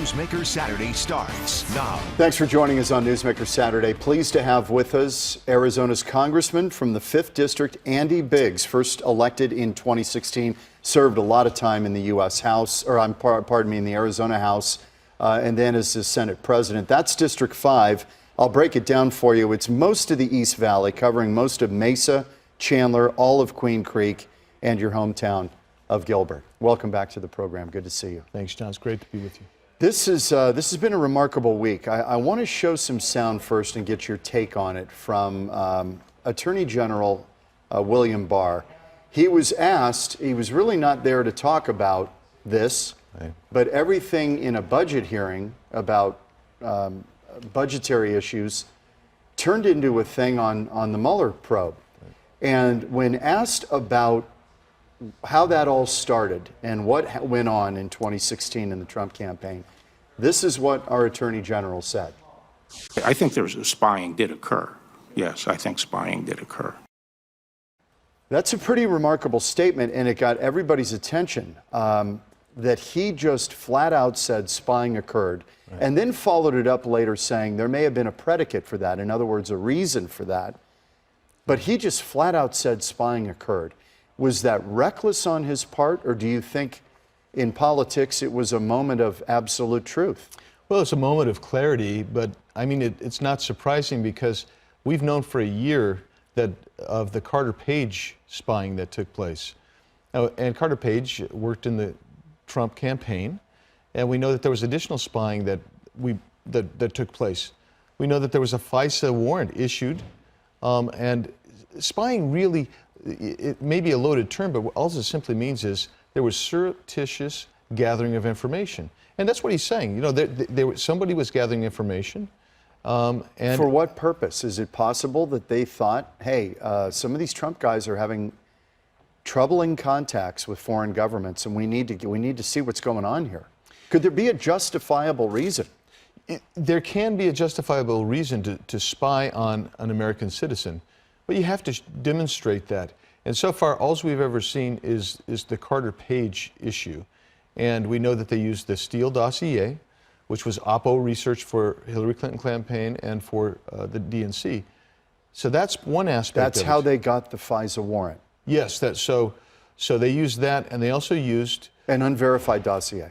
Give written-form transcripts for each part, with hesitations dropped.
Newsmaker Saturday starts now. Thanks for joining us on Newsmaker Saturday. Pleased to have with us Arizona's Congressman from the 5th District, Andy Biggs, first elected in 2016, served a lot of time in the U.S. House, or pardon me, in the Arizona House, and then as the Senate President. That's District 5. I'll break it down for you. It's most of the East Valley, covering most of Mesa, Chandler, all of Queen Creek, and your hometown of Gilbert. Welcome back to the program. Good to see you. Thanks, John. It's great to be with you. This has been a remarkable week. I want to show some sound first and get your take on it from Attorney General William Barr. He was asked, he was really not there to talk about this, right, but everything in a budget hearing about budgetary issues turned into a thing on the Mueller probe. Right. And when asked about how that all started and what went on in 2016 in the Trump campaign, this is what our Attorney General said. I think spying did occur. Yes, I think spying did occur. That's a pretty remarkable statement, and it got everybody's attention, that he just flat out said spying occurred, right, and then followed it up later saying there may have been a predicate for that, in other words, a reason for that, but he just flat out said spying occurred. Was that reckless on his part, or do you think in politics it was a moment of absolute truth? Well, it's a moment of clarity, but I mean, it's not surprising because we've known for a year that of the Carter Page spying that took place. And Carter Page worked in the Trump campaign, and we know that there was additional spying that took place. We know that there was a FISA warrant issued, and spying really, it may be a loaded term, but all it simply means is there was surreptitious gathering of information. And that's what he's saying. You know, somebody was gathering information. And for what purpose? Is it possible that they thought, hey, some of these Trump guys are having troubling contacts with foreign governments, and we need to see what's going on here? Could there be a justifiable reason? There can be a justifiable reason to spy on an American citizen, but you have to demonstrate that. And so far, all we've ever seen is the Carter Page issue. And we know that they used the Steele dossier, which was Oppo research for Hillary Clinton campaign and for the DNC. So that's one aspect That's of how it. they got the FISA warrant. Yes, so they used that, and they also used an unverified dossier.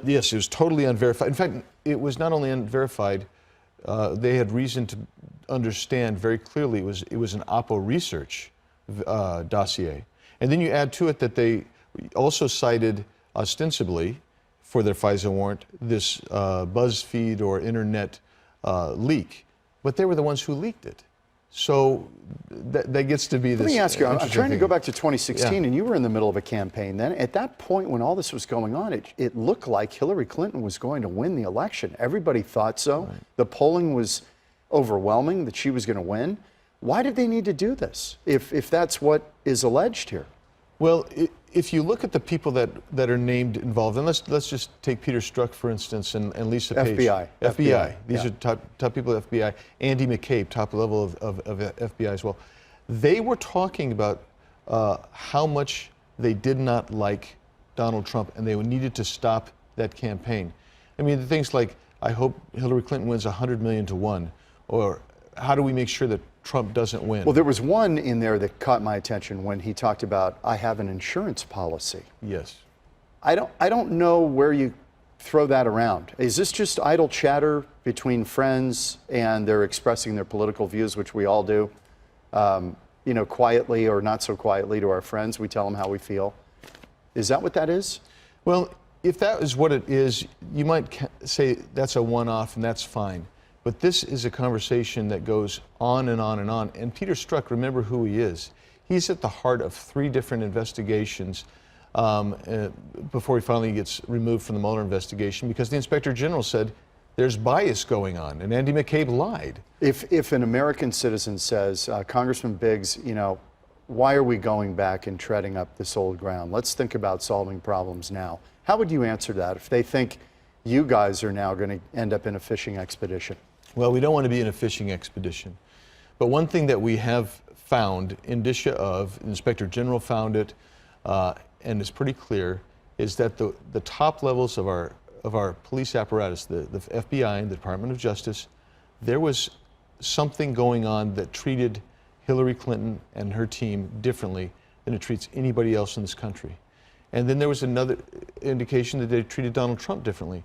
Yes, it was totally unverified. In fact, it was not only unverified, they had reason to understand very clearly it was an Oppo research dossier. And then you add to it that they also cited ostensibly for their FISA warrant this BuzzFeed or internet leak, but they were the ones who leaked it. So that gets to be this. Let me ask you, I'm trying to go back to 2016, yeah, and you were in the middle of a campaign then. At that point, when all this was going on, it looked like Hillary Clinton was going to win the election. Everybody thought so. Right. The polling was overwhelming that she was going to win. Why did they need to do this, if that's what is alleged here? Well, if you look at the people that are named involved, and let's just take Peter Strzok, for instance, and Lisa Page. FBI. These are top people at FBI. Andy McCabe, top level of FBI as well. They were talking about how much they did not like Donald Trump, and they needed to stop that campaign. I mean, things like, I hope Hillary Clinton wins 100 million to 1, or how do we make sure that Trump doesn't win? Well, there was one in there that caught my attention when he talked about, I have an insurance policy. Yes. I don't know where you throw that around. Is this just idle chatter between friends and they're expressing their political views, which we all do, you know, quietly or not so quietly to our friends? We tell them how we feel. Is that what that is? Well, if that is what it is, you might say that's a one-off and that's fine. But this is a conversation that goes on and on and on. And Peter Strzok, remember who he is. He's at the heart of 3 different investigations before he finally gets removed from the Mueller investigation, because the Inspector General said there's bias going on, and Andy McCabe lied. If an American citizen says, Congressman Biggs, you know, why are we going back and treading up this old ground? Let's think about solving problems now. How would you answer that if they think you guys are now going to end up in a fishing expedition? Well, we don't want to be in a fishing expedition. But one thing that we have found, indicia of, the Inspector General found it, and it's pretty clear, is that the top levels of our our police apparatus, the FBI and the Department of Justice, there was something going on that treated Hillary Clinton and her team differently than it treats anybody else in this country. And then there was another indication that they treated Donald Trump differently.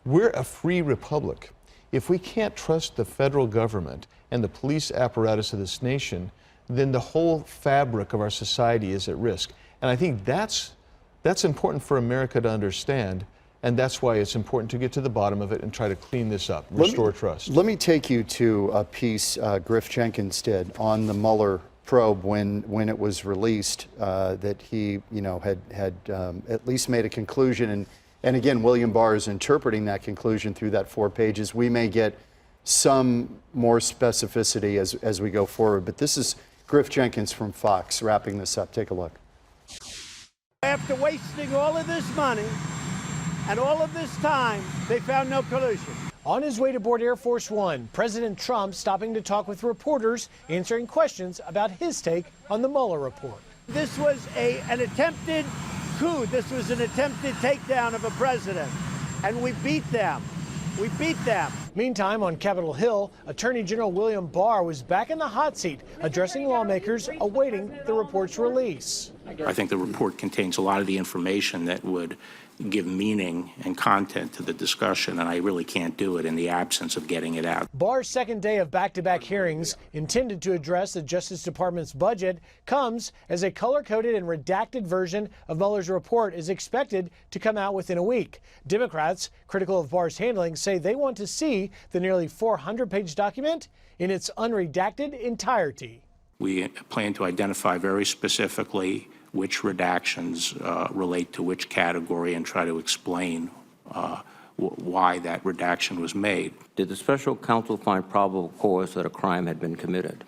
We're a free republic. If we can't trust the federal government and the police apparatus of this nation, then the whole fabric of our society is at risk. And I think that's important for America to understand, and that's why it's important to get to the bottom of it and try to clean this up, restore trust. Let me take you to a piece Griff Jenkins did on the Mueller probe when it was released, that he had at least made a conclusion, and again, William Barr is interpreting that conclusion through that 4 pages. We may get some more specificity as we go forward, but this is Griff Jenkins from Fox wrapping this up. Take a look. After wasting all of this money and all of this time, they found no collusion. On his way to board Air Force One, President Trump stopping to talk with reporters, answering questions about his take on the Mueller report. This was an attempted coup. This was an attempted takedown of a president, and we beat them. We beat them. Meantime, on Capitol Hill, Attorney General William Barr was back in the hot seat, addressing lawmakers awaiting the report's release. I think the report contains a lot of the information that would give meaning and content to the discussion, and I really can't do it in the absence of getting it out. Barr's second day of back-to-back hearings, intended to address the Justice Department's budget, comes as a color-coded and redacted version of Mueller's report is expected to come out within a week. Democrats, critical of Barr's handling, say they want to see the nearly 400-page document in its unredacted entirety. We plan to identify very specifically which redactions relate to which category and try to explain why that redaction was made. Did the special counsel find probable cause that a crime had been committed?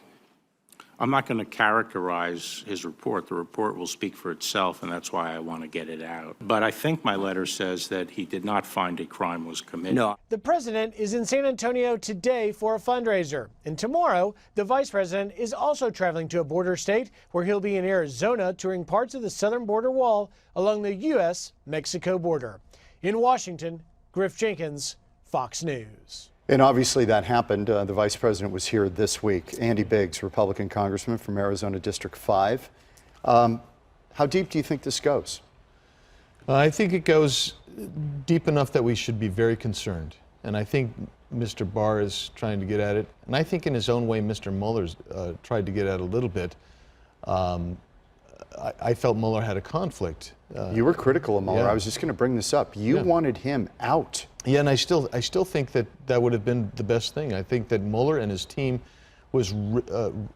I'm not going to characterize his report. The report will speak for itself, and that's why I want to get it out. But I think my letter says that he did not find a crime was committed. No. The president is in San Antonio today for a fundraiser. And tomorrow, the vice president is also traveling to a border state where he'll be in Arizona touring parts of the southern border wall along the U.S.-Mexico border. In Washington, Griff Jenkins, Fox News. And obviously that happened. The vice president was here this week. Andy Biggs, Republican congressman from Arizona District 5. How deep do you think this goes? I think it goes deep enough that we should be very concerned. And I think Mr. Barr is trying to get at it. And I think in his own way, Mr. Mueller's tried to get at it a little bit. I felt Mueller had a conflict. You were critical of Mueller. Yeah. I was just going to bring this up. You wanted him out. Yeah, and I still think that would have been the best thing. I think that Mueller and his team was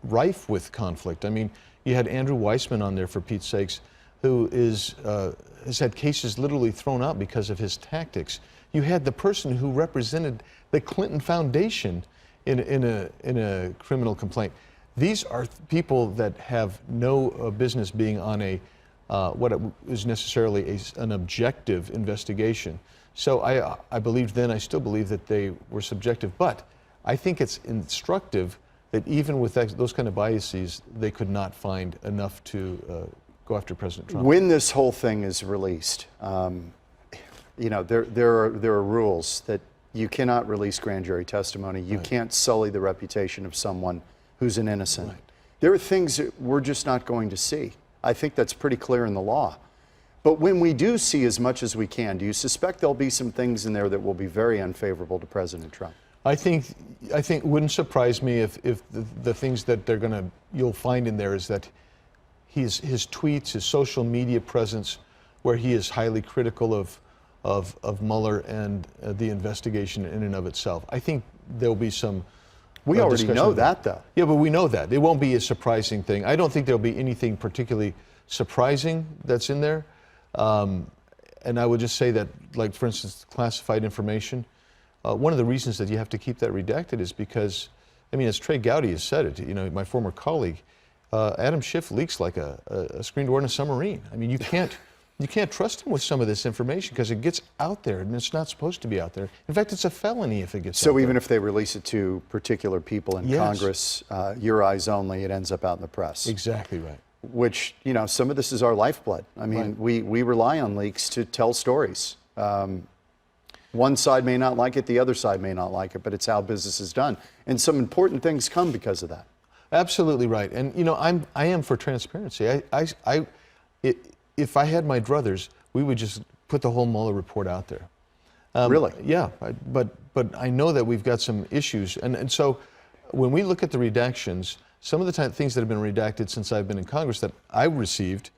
rife with conflict. I mean, you had Andrew Weissman on there, for Pete's sakes, who has had cases literally thrown out because of his tactics. You had the person who represented the Clinton Foundation in a criminal complaint. These are people that have no business being on a what is necessarily an objective investigation. So I believed then, I still believe that they were subjective, but I think it's instructive that even with those kind of biases, they could not find enough to go after President Trump. When this whole thing is released, you know, there are rules that you cannot release grand jury testimony. You can't sully the reputation of someone who's an innocent. Right. There are things that we're just not going to see. I think that's pretty clear in the law. But when we do see as much as we can, do you suspect there'll be some things in there that will be very unfavorable to President Trump? I think it wouldn't surprise me if the things that you'll find in there is that his tweets, his social media presence, where he is highly critical of Mueller and the investigation in and of itself. I think there'll be some. We already know that, though. Yeah, but we know that. It won't be a surprising thing. I don't think there'll be anything particularly surprising that's in there. And I would just say that, like, for instance, classified information, one of the reasons that you have to keep that redacted is because, I mean, as Trey Gowdy has said it, you know, my former colleague, Adam Schiff leaks like a screen door in a submarine. I mean, you can't trust him with some of this information because it gets out there and it's not supposed to be out there. In fact, it's a felony if it gets out there. So even if they release it to particular people in Congress, your eyes only, it ends up out in the press. Exactly right. Which, you know, some of this is our lifeblood. I mean, we rely on leaks to tell stories. One side may not like it, the other side may not like it, but it's how business is done. And some important things come because of that. Absolutely right. And you know, I am for transparency. If I had my druthers, we would just put the whole Mueller report out there. Really? Yeah, but I know that we've got some issues, and so when we look at the redactions, some of the things that have been redacted since I've been in Congress that I received,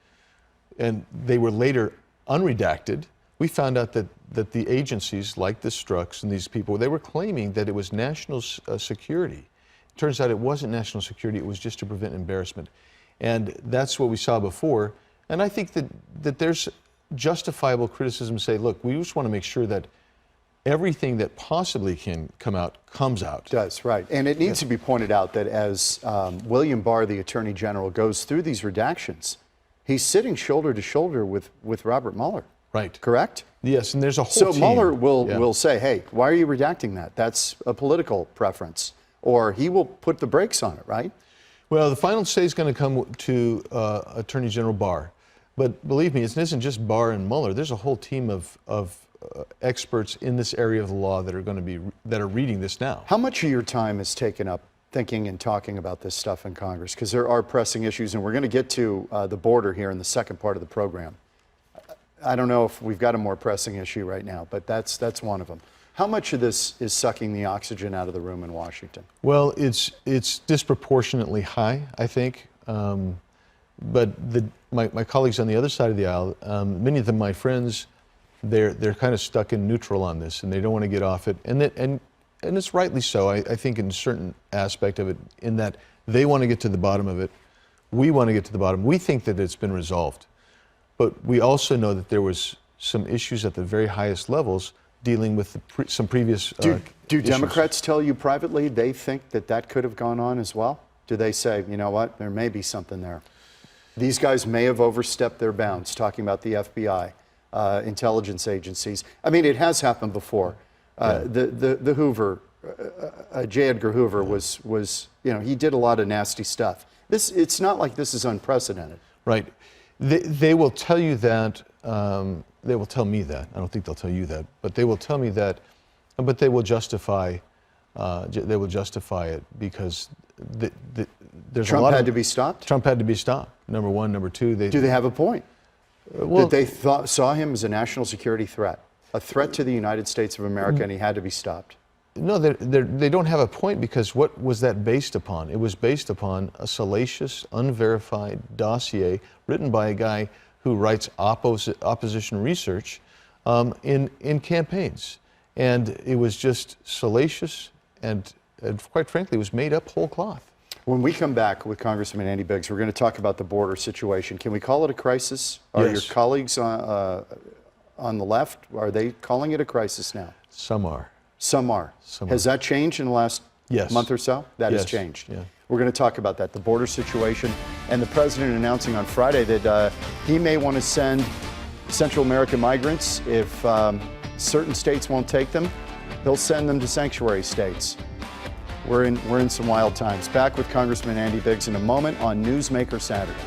and they were later unredacted, we found out that the agencies like the Strux and these people, they were claiming that it was national security. It turns out it wasn't national security, it was just to prevent embarrassment. And that's what we saw before. And I think that there's justifiable criticism to say, look, we just want to make sure that everything that possibly can come out comes out. Does, right. And it needs to be pointed out that as William Barr, the Attorney General, goes through these redactions, he's sitting shoulder to shoulder with Robert Mueller. Right. Correct? Yes, and there's a whole So team. Mueller will say, hey, why are you redacting that? That's a political preference. Or he will put the brakes on it, right? Well, the final say is going to come to Attorney General Barr. But believe me, it isn't just Barr and Mueller. There's a whole team of experts in this area of the law that are reading this now. How much of your time is taken up thinking and talking about this stuff in Congress? Because there are pressing issues, and we're going to get to the border here in the second part of the program. I don't know if we've got a more pressing issue right now, but that's one of them. How much of this is sucking the oxygen out of the room in Washington? Well, it's disproportionately high, I think. But my colleagues on the other side of the aisle, many of them my friends, they're kind of stuck in neutral on this, and they don't want to get off it. And it's rightly so, I think, in a certain aspect of it, in that they want to get to the bottom of it. We want to get to the bottom. We think that it's been resolved. But we also know that there was some issues at the very highest levels dealing with some previous Do issues. Democrats tell you privately they think that could have gone on as well? Do they say, you know what, there may be something there? These guys may have overstepped their bounds, talking about the FBI, intelligence agencies. I mean, it has happened before. The Hoover, J. Edgar Hoover was, you know, he did a lot of nasty stuff. It's not like this is unprecedented. Right. They will tell you that, they will tell me that. I don't think they'll tell you that, but they will tell me that, but they will justify it because there's Trump a lot had to be stopped? Trump had to be stopped, number one. Number two, Do they have a point? well, That they saw him as a national security threat, a threat to the United States of America, and he had to be stopped. no, they don't have a point because what was that based upon? It was based upon a salacious, unverified dossier written by a guy who writes opposition research in campaigns. And it was just salacious and quite frankly, it was made up whole cloth. When we come back with Congressman Andy Biggs, we're going to talk about the border situation. Can we call it a crisis? Are Yes. your colleagues on the left, are they calling it a crisis now? Some are. Some are. Some Has are. that changed in the last Yes. month or so? That has Yes. changed. Yeah. We're going to talk about that, the border situation, and the president announcing on Friday that he may want to send Central American migrants, if certain states won't take them, he'll send them to sanctuary states. We're in some wild times. Back with Congressman Andy Biggs in a moment on Newsmaker Saturday.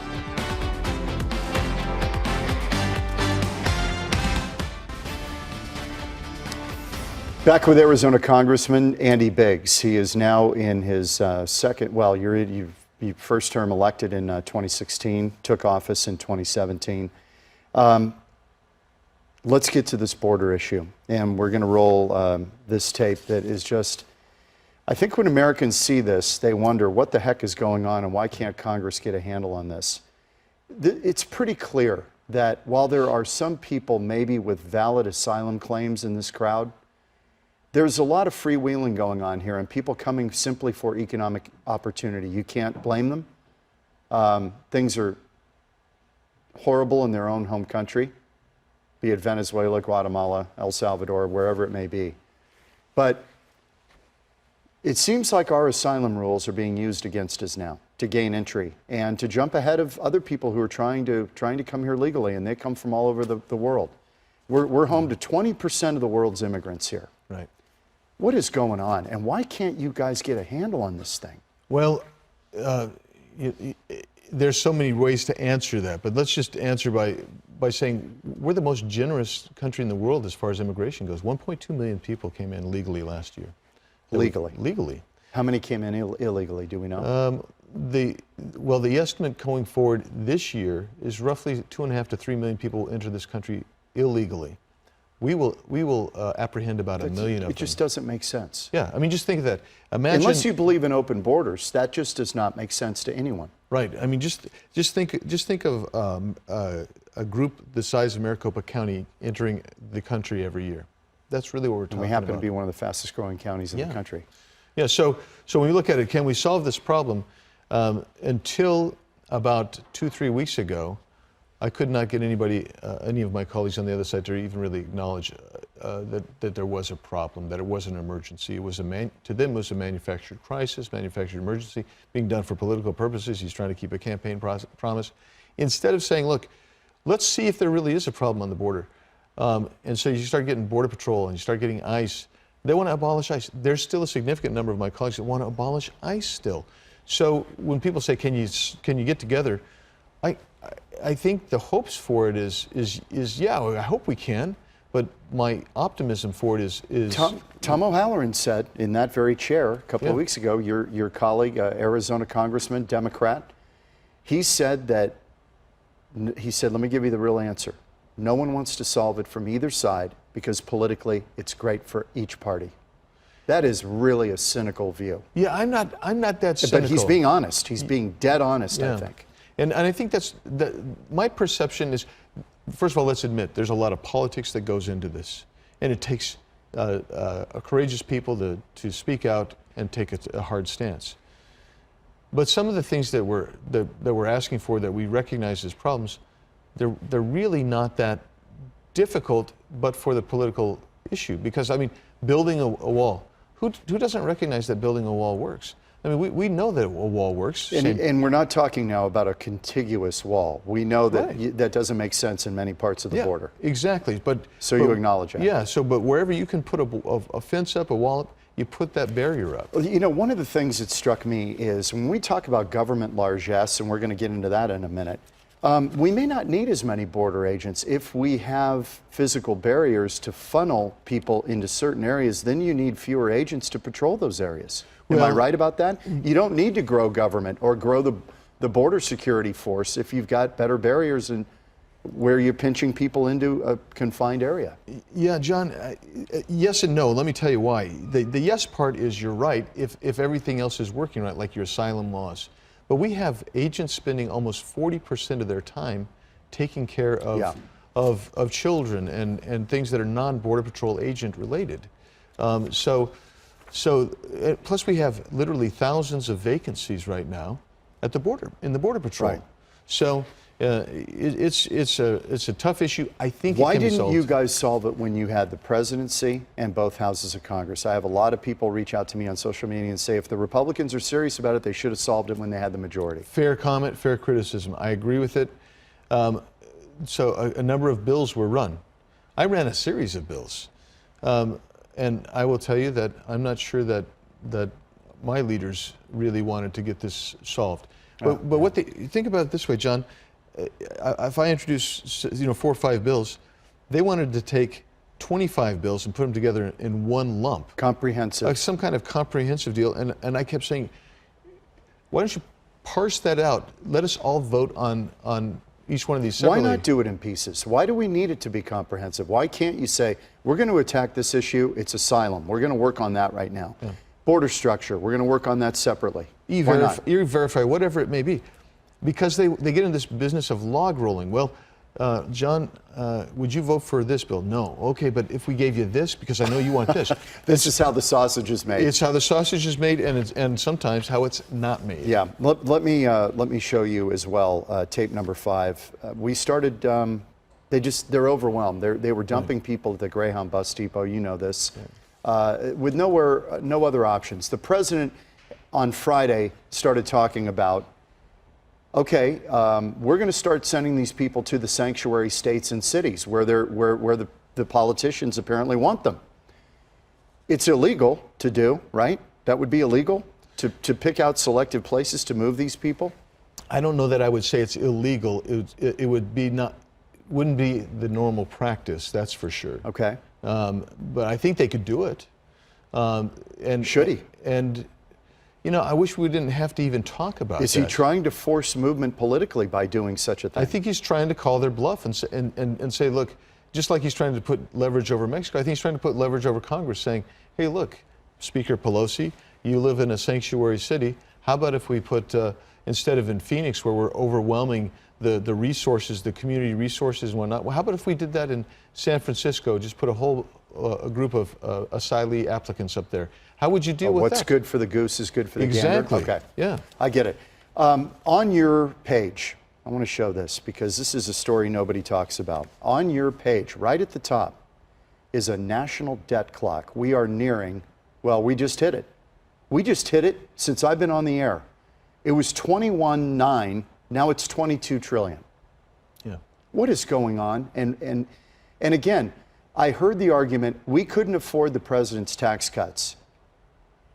Back with Arizona Congressman Andy Biggs. He is now in his second, well, you first term elected in 2016, took office in 2017. Let's get to this border issue, and we're going to roll this tape that is just, I think when Americans see this, they wonder what the heck is going on and why can't Congress get a handle on this? It's pretty clear that while there are some people maybe with valid asylum claims in this crowd, there's a lot of freewheeling going on here and people coming simply for economic opportunity. You can't blame them. Things are horrible in their own home country, be it Venezuela, Guatemala, El Salvador, wherever it may be. But it seems like our asylum rules are being used against us now to gain entry and to jump ahead of other people who are trying to come here legally, and they come from all over the world. We're home to 20% of the world's immigrants here. Right. What is going on, and why can't you guys get a handle on this thing? Well, there's so many ways to answer that, but let's just answer by saying we're the most generous country in the world as far as immigration goes. 1.2 million people came in legally last year. Legally? Legally. How many came in illegally, do we know? The estimate going forward this year is roughly 2.5 to 3 million people enter this country illegally. We will apprehend about a million of them. It just doesn't make sense. Yeah, I mean, just think of that. Imagine, unless you believe in open borders, that just does not make sense to anyone. Right. I mean, just think of a group the size of Maricopa County entering the country every year. That's really what we're talking about. We happen to be one of the fastest growing counties in the country. Yeah. So when we look at it, can we solve this problem? Until about 2-3 weeks ago, I could not get anybody, any of my colleagues on the other side, to even really acknowledge that there was a problem, that it was an emergency. It was to them, it was a manufactured crisis, manufactured emergency, being done for political purposes. He's trying to keep a campaign promise. Instead of saying, look, let's see if there really is a problem on the border. And so you start getting Border Patrol and you start getting ICE. They want to abolish ICE. There's still a significant number of my colleagues that want to abolish ICE still. So when people say, can you get together? I think the hopes for it is yeah, I hope we can, but my optimism for it is Tom O'Halloran said in that very chair a couple of weeks ago, your colleague, Arizona Congressman, Democrat, he said, let me give you the real answer. No one wants to solve it from either side because politically it's great for each party. That is really a cynical view. Yeah, I'm not that cynical. But he's being honest. He's being dead honest, I think. And I think my perception is, first of all, let's admit, there's a lot of politics that goes into this. And it takes courageous people to speak out and take a hard stance. But some of the things that we're asking for that we recognize as problems, they're really not that difficult, but for the political issue. Because, I mean, building a wall, who doesn't recognize that building a wall works? I mean, we know that a wall works. And we're not talking now about a contiguous wall. We know that that doesn't make sense in many parts of the border. Exactly. So you acknowledge that? Yeah. But wherever you can put a fence up, a wall up, you put that barrier up. Well, you know, one of the things that struck me is when we talk about government largesse, and we're going to get into that in a minute, we may not need as many border agents if we have physical barriers to funnel people into certain areas. Then you need fewer agents to patrol those areas. Am I right about that? You don't need to grow government or grow the border security force if you've got better barriers and where you're pinching people into a confined area. Yeah, John, yes and no. Let me tell you why. The yes part is you're right if everything else is working right, like your asylum laws. But we have agents spending almost 40% of their time taking care of children and things that are non-Border Patrol agent related. Plus we have literally thousands of vacancies right now at the border, in the Border Patrol. Right. So it's a tough issue. I think Why it can be didn't solved. you guys solve it when you had the presidency and both houses of Congress? I have a lot of people reach out to me on social media and say if the Republicans are serious about it, they should have solved it when they had the majority. Fair comment, fair criticism. I agree with it. So a number of bills were run. I ran a series of bills. And I will tell you that I'm not sure that my leaders really wanted to get this solved. But think about it this way, John. If I introduce 4 or 5 bills, they wanted to take 25 bills and put them together in one lump. Comprehensive. Some kind of comprehensive deal. And I kept saying, why don't you parse that out? Let us all vote on each one of these separately. Why not do it in pieces? Why do we need it to be comprehensive? Why can't you say, we're going to attack this issue, it's asylum, we're going to work on that right now. Yeah. Border structure, we're going to work on that separately. E-verify, whatever it may be. Because they get in this business of log rolling. Well, John, would you vote for this bill? No. Okay, but if we gave you this, because I know you want this. This is how the sausage is made. It's how the sausage is made, and sometimes how it's not made. Yeah. Let me show you as well. Tape number 5. We started. They're overwhelmed. They were dumping people at the Greyhound bus depot. You know this, with no other options. The president on Friday started talking about, okay, we're going to start sending these people to the sanctuary states and cities where the politicians apparently want them. It's illegal to do, right? That would be illegal to pick out selective places to move these people? I don't know that I would say it's illegal. It would be not wouldn't be the normal practice, that's for sure. Okay. But I think they could do it. And should he? And you know, I wish we didn't have to even talk about Is that. he trying to force movement politically by doing such a thing? I think he's trying to call their bluff and say, look, just like he's trying to put leverage over Mexico, I think he's trying to put leverage over Congress, saying, hey, look, Speaker Pelosi, you live in a sanctuary city. How about if we put, instead of in Phoenix, where we're overwhelming the resources, the community resources and whatnot, well, how about if we did that in San Francisco, just put a whole a group of asylee applicants up there? How would you deal with that? What's good for the goose is good for the Exactly. gander. Okay. Yeah. I get it. On your page, I want to show this because this is a story nobody talks about. On your page, right at the top, is a national debt clock. We are nearing, well, we just hit it. We just hit it since I've been on the air. It was 21.9, now it's 22 trillion. Yeah. What is going on? And again, I heard the argument, we couldn't afford the president's tax cuts.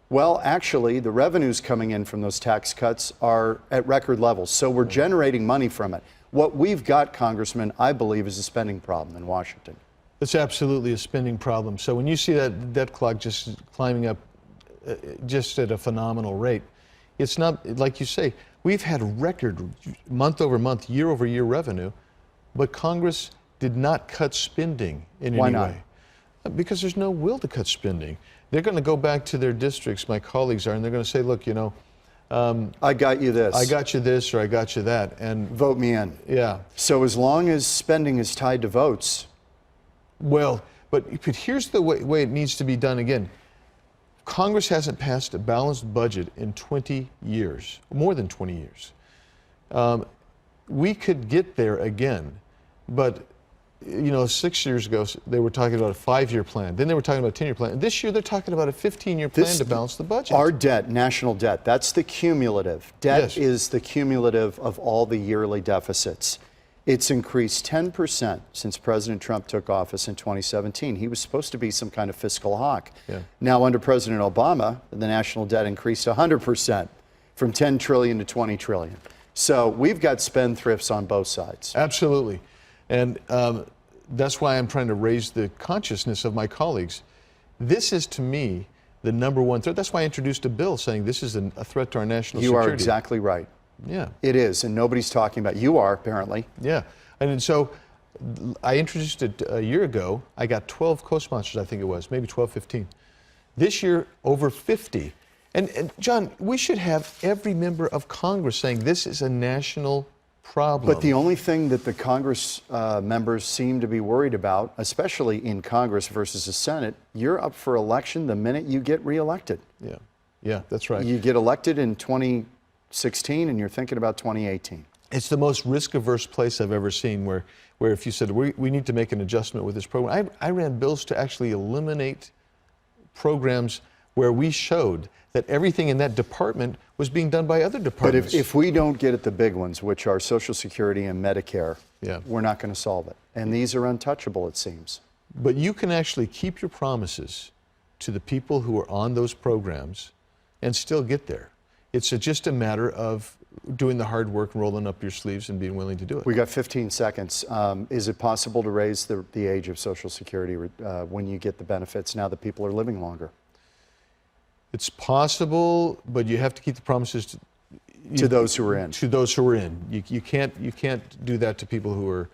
Well, actually, the revenues coming in from those tax cuts are at record levels, so we're generating money from it. What we've got, Congressman, I believe, is a spending problem in Washington. It's absolutely a spending problem. So when you see that debt clock just climbing up just at a phenomenal rate, it's not, like you say, we've had record month over month, year over year revenue, but Congress did not cut spending in any way. Because there's no will to cut spending. They're going to go back to their districts, my colleagues are, and they're going to say, look, you know, I got you this. I got you this, or I got you that. And vote me in. Yeah. So as long as spending is tied to votes. Well, but here's the way it needs to be done again. Congress hasn't passed a balanced budget in 20 years, more than 20 years. We could get there again, but you know, 6 years ago, they were talking about a 5-year plan. Then they were talking about a 10-year plan. And this year, they're talking about a 15-year plan to balance the budget. Our debt, national debt, that's the cumulative. Debt is the cumulative of all the yearly deficits. It's increased 10% since President Trump took office in 2017. He was supposed to be some kind of fiscal hawk. Yeah. Now, under President Obama, the national debt increased 100%, from 10 trillion to 20 trillion. So we've got spendthrifts on both sides. Absolutely. And that's why I'm trying to raise the consciousness of my colleagues. This is, to me, the number one threat. That's why I introduced a bill saying this is a threat to our national security. You are exactly right. Yeah. It is, and nobody's talking about it. You are, apparently. Yeah. And so I introduced it a year ago. I got 12 co-sponsors, I think it was, maybe 12, 15. This year, over 50. And John, we should have every member of Congress saying this is a national problem. But the only thing that the Congress members seem to be worried about, especially in Congress versus the Senate, you're up for election the minute you get reelected. Yeah, yeah, that's right. You get elected in 2016 and you're thinking about 2018. It's the most risk-averse place I've ever seen where if you said, we need to make an adjustment with this program. I ran bills to actually eliminate programs where we showed that everything in that department was being done by other departments. But if we don't get at the big ones, which are Social Security and Medicare, yeah, we're not going to solve it. And these are untouchable, it seems. But you can actually keep your promises to the people who are on those programs and still get there. It's just a matter of doing the hard work, rolling up your sleeves, and being willing to do it. We got 15 seconds. Is it possible to raise the age of Social Security when you get the benefits now that people are living longer? It's possible, but you have to keep the promises to those who are in. To those who are in. You can't do that to people who are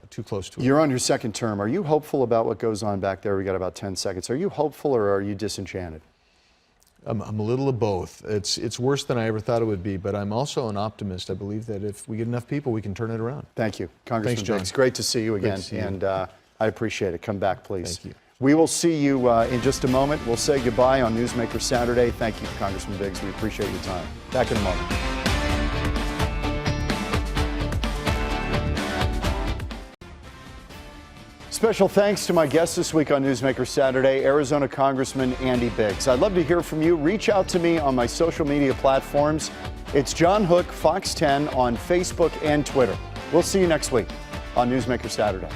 too close to it. You're on your second term. Are you hopeful about what goes on back there? We got about 10 seconds. Are you hopeful or are you disenchanted? I'm a little of both. It's worse than I ever thought it would be, but I'm also an optimist. I believe that if we get enough people, we can turn it around. Thank you, Congressman. Thanks, John. It's great to see you again, to see you. and I appreciate it. Come back, please. Thank you. We will see you in just a moment. We'll say goodbye on Newsmaker Saturday. Thank you, Congressman Biggs. We appreciate your time. Back in a moment. Special thanks to my guest this week on Newsmaker Saturday, Arizona Congressman Andy Biggs. I'd love to hear from you. Reach out to me on my social media platforms. It's John Hook, Fox 10 on Facebook and Twitter. We'll see you next week on Newsmaker Saturday.